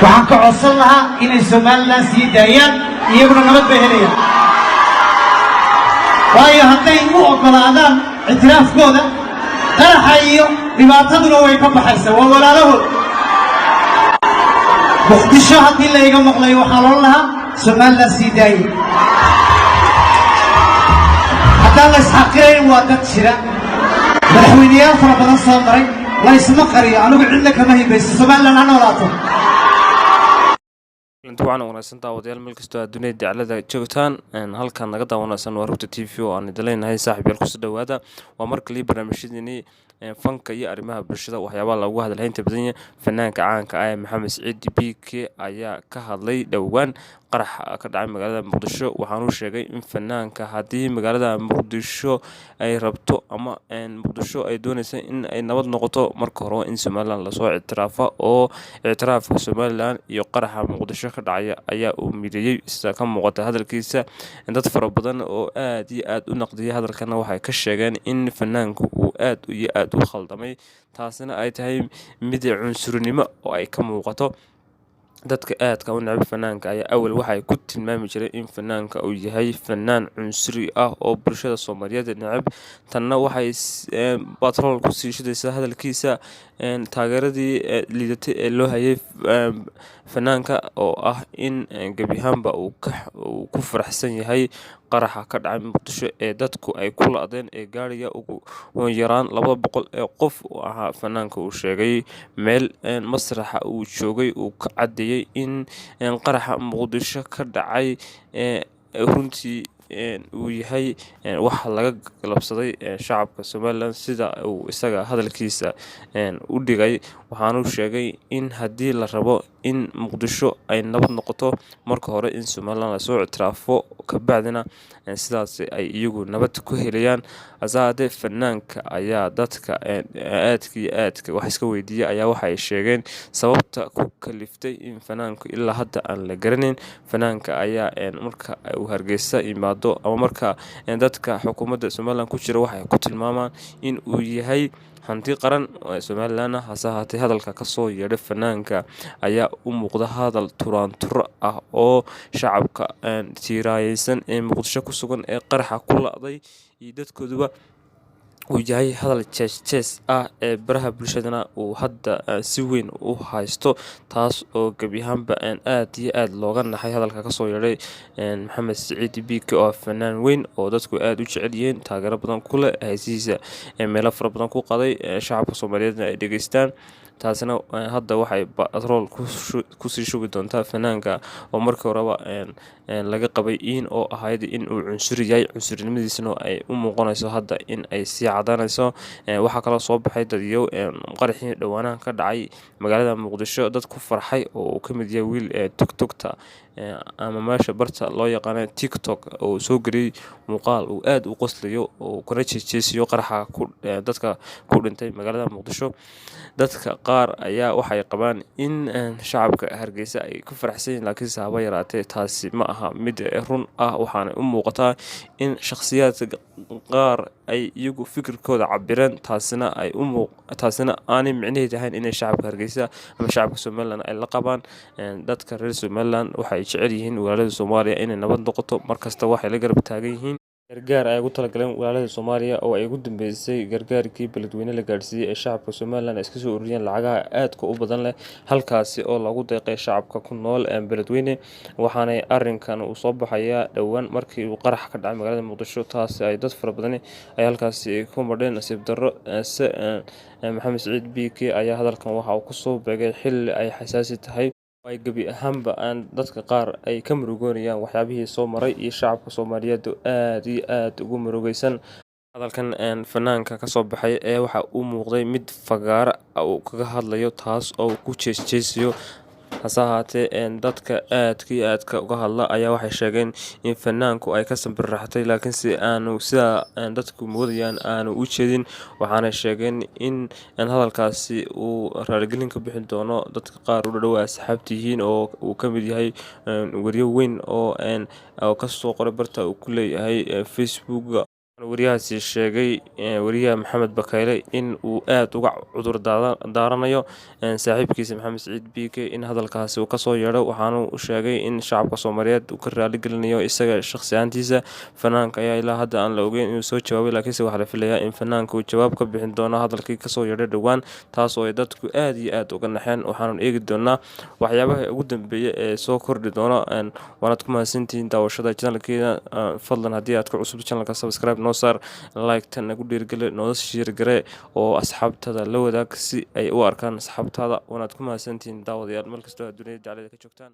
waxaan ka codsan lahaa inay Somaliland sii daayaan iyaguna nabad bay helayaan waayo hadday u ogolaadaan ictiraafkooda qaraxa iyo dhibaataduna way ka baxaysaa waa walaalahood muqdisho haddii la iga maqlayo waxaa loo lahaa Somaliland sii daayay haddaan la isxaqirayn waa dad jira madaxweyneyaal fara badan soo maray la isma qariyo anigu cidna kama hibayso Somaliland ha noolaato inta waxaan wanaagsan daawadayaal meel kastoo adduunyada dacalada joogtaan halkan naga daawanaysan waa Rugta TV oo aan idalenahay saaxiibayaal ku soo dhawaada waa markale barnaamijyadii fanka iyo arrimaha bulshada waxyaabaha lagu hadalay inta badan fanaanka caanka ah Maxamed Saciid BK ayaa ka hadlay dhawaan qarax ka dhacay magaalada Muqdisho waxaanu sheegay in fanaanka hadii magaalada Muqdisho ay rabto ama Muqdisho ay doonayso in ay nabad noqoto marka hore in Somaliland la soo ictiraafo oo ictiraafka Somaliland iyo qaraxa Muqdisho ka dhacay ayaa uu mideeyay sida ka muuqata hadalkiisa dad fara badan oo aad iyo aad u naqdiyay hadalkana waxay ka sheegeen in fanaanku uu aad u khaldamay taasina ay tahay mid cunsurnimo oo ay ka muuqato dadka aadka u neceb fanaanka ayaa awal waxay ku tilmaami jireen in fanaanka uu yahay fanaan cunsuri ah oo bulshada Soomaaliyeed neceb tanna waxay batrool ku sii shidaysaa hadalkiisa taageeradii liidatay ee loo hayay fanaanka oo ah in gabiyaanba uu ku faraxsan yahay qaraxa ka dhacay Muqdisho ee dadku ay ku laadeen ee gaariga ugu yaraan 200 ee qof oo ahaa fanaanka uu sheegay meel masraxa uu joogay uu ka cadeeyay in qaraxa Muqdisho ka dhacay runtii uu yahay wax laga galabsaday shacabka Somaliland sida uu isaga hadalkiisa u dhigay waxaanu sheegay in hadii la rabo in Muqdisho ay nabad noqoto marka hore in Somaliland la soo ictiraafo ka bacdina sidaas ay iyagu nabad ku helayaan asaade fanaanka ayaa dadka aadka wax iska weydiiyay ayaa waxay sheegeen sababta ku kaliftay in fanaanku ilaa hadda aan la garaneyn fanaanka ayaa marka uu Hargeysa imaado ama marka dadka xukuumadda Somaliland ku jira waxay ku tilmaamaan in uu yahay hanti qaran Somaliland hasaatay hadalka ka soo yeedhay fanaanka ayaa u muuqda hadal turaantur ah oo shacabka tiiraayaysan ee Muqdisho ku sugan ee qaraxa ku laaday iyo dadkooduba uu yahay hadal jees ah ee baraha bulshadana uu hadda si weyn u haysto taas oo gabiyaanba aad iyo aad looga naxay hadalka ka soo yeedhay Maxamed Saciid BK oo fanaan weyn oo dadku aad u jecel yihiin taageero badan ku leh haysiisa meelo fara badan ku qaday shacabka Soomaaliyeed ay dhageystaan taasina hadda waxay batrool ku sii shubi doontaa fanaanka oo markii horeba laga qabay oo ahayd in uu cunsuri yahay cunsurnimadiisana ay u muuqanayso hadda in ay sii cadanayso waxa kala soo baxay dadiyo qaraxii dhawaanaha ka dhacay magaalada Muqdisho dad ku farxay oo ka mid yahay wiil TikTok-ta ama meesha barta loo yaqaan TikTok oo soo galay muuqaal uu aad u qoslayo oo kana jeesiyo qaraxa dadka ku dhintay magaalada Muqdisho dadka qaar ayaa waxay qabaan in shacabka Hargeysa ay ku faraxsan laakiin sabab yaraatay taasi ma aha mid run ah waxaana u muuqataa in shakhsiyaadka qaar ay iyagu fikirkooda cabireen taasina aanay micnaheedu ahayn in shacabka Hargeysa ama shacabka Somaliland ay la qabaan dadka reer Somaliland waxay jecel yihiin walaalada Soomaaliya inay nabad noqoto markasta waxay la garab taagan yihiin gargaar ay ugu talagaleen walaalada Soomaaliya oo ay ugu dambeysay gargaarkii beledweyne la gaarsiiyay ee shacabka Somaliland iska soo ururiyeen lacagaha aadka u badan leh halkaasi oo lagu deeqay shacabka ku nool beledweyne waxaana arrinkan uu soo baxaya dhawaan markii uu qarax ka dhacay magaalada Muqdisho taasi ay dad fara badan ay halkaasi ku madheen nasiib darro Maxamed Saciid BK ayaa hadalkan waxa uu ku soo beegay xilli ay xasaasi tahay ay gabi ahaanba dadka qaar ay ka murugoonayaan waxyaabihii soo maray iyo shacabka Soomaaliyeed aad iyo aad ugu murugaysan hadalkan fanaanka ka soo baxay waxa uu muuqday mid fagaara oo kaga hadlayo taas oo ku jeesiyo hasaatee dadka aadka uga hadla ayaa waxay sheegeen in fanaanku ay ka sambirraxtay laakiin si aanu sida dadku moodayaan aanu u jeedin waxaana sheegeen in hadalkaasi uu raaligelin ka bixin doono dadka qaar u dhaw asxaabtihiin oo uu ka mid yahay wariyo weyn oo ka soo qoray barta uu ku leeyahay Facebook wariyahaasi sheegay wariyaha Maxamed Bakayle in uu aad uga cudur daaranayo saaxiibkiisa Maxamed Siciid Biike in hadalkaasi uu kasoo yeedho, waxaana uu sheegay in shacabka Soomaaliyeed uu ka raali gelinayo isaga shakhsi ahaantiisa. Fanaanka ayaa ilaa hadda aan la ogeyn inuu soo jawaabay, laakiinse waxaa la filayaa in fanaanka uu jawaab ka bixin doono hadalkii kasoo yeedhay dhowaan, taas oo ay dadku aad iyo aad uga naxeen. Waxaanu eegi doonaa waxyaabaha ugu dambeeya ee soo kordhi doona. Waanaad ku mahadsantihiin daawashada channelkeena. Fadlan haddii aad ku cusub channelka subscribe noo saar, like tan nagu dhiirgeli, noo share garee oo asxaabtada la wadaag si ay u arkaan asxaabtaada. Waanaad ku mahadsantihiin daawadayaal meel kastoo aad dunida dacalada ka joogtaan.